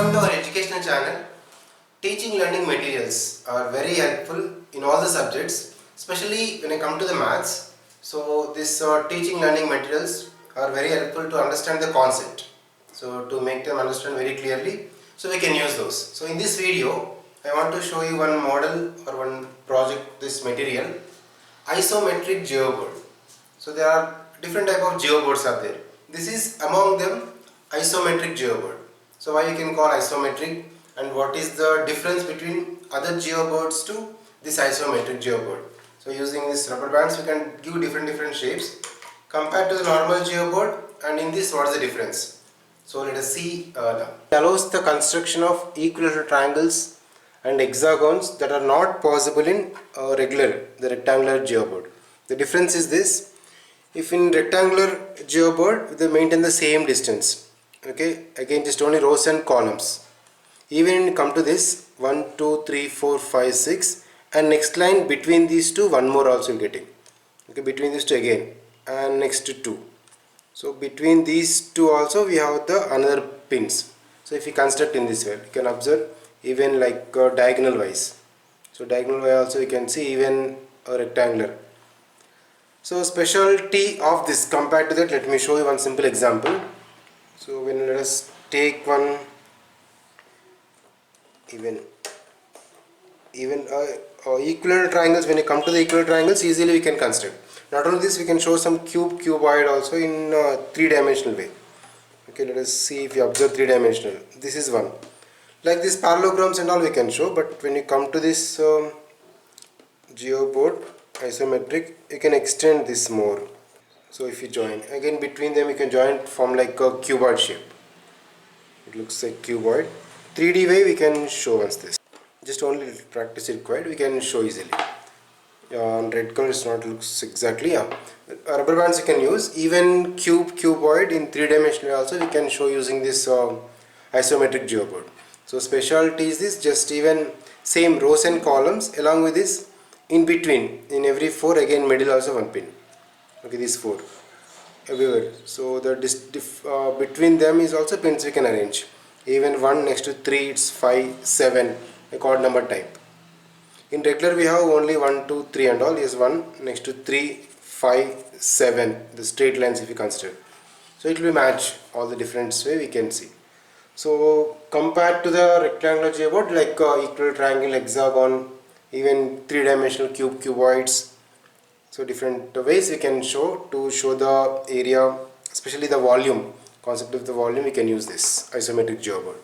Welcome to our educational channel. Teaching learning materials are very helpful in all the subjects, especially when I come to the maths. So this teaching learning materials are very helpful to understand the concept. So to make them understand very clearly, so we can use those. So in this video, I want to show you one model or one project, this material, Isometric Geoboard. So there are different type of geoboards are there. This is among them Isometric Geoboard. So why we can call isometric, and what is the difference between other geoboards to this isometric geoboard? So using this rubber bands we can give different shapes compared to the normal geoboard, and in this what is the difference? So let us see now. It allows the construction of equilateral triangles and hexagons that are not possible in the rectangular geoboard. The difference is this: if in rectangular geoboard they maintain the same distance, okay, again just only rows and columns. Even when you come to this 1 2 3 4 5 6, and next line between these two one more also getting, okay, between these two again, and next to 2. So between these two also we have the another pins. So if you construct in this way, you can observe even like diagonal wise. So diagonal wise also you can see even rectangular. So specialty of this compared to that, let me show you one simple example. So when let us take one even equilateral triangles. When you come to the equilateral triangles, easily we can construct. Not only this, we can show some cuboid also in three-dimensional way. Okay, let us see if you observe three-dimensional. This is one. Like this parallelograms and all we can show, but when you come to this geoboard isometric, you can extend this more. So if you join again between them, you can join form like a cuboid shape. It looks like cuboid. 3D way we can show once this. Just only practice it required, we can show easily. On red color it's not looks exactly. Rubber bands you can use. Even cuboid in 3-dimensional also we can show using this isometric geoboard. So specialty is this, just even same rows and columns, along with this in between, in every 4 again middle also one pin. Okay, these 4 everywhere. So the between them is also pins we can arrange. Even 1 next to 3, it's 5, 7, like odd number type. In regular we have only 1, 2, 3 and all. Is 1 next to 3, 5, 7, the straight lines if you consider. So it will match all the different way we can see. So compared to the rectangular geoboard, like equilateral triangle, hexagon, even 3-dimensional cuboids. So different ways we can show to show the area, especially the volume, concept of the volume, we can use this isometric geoboard.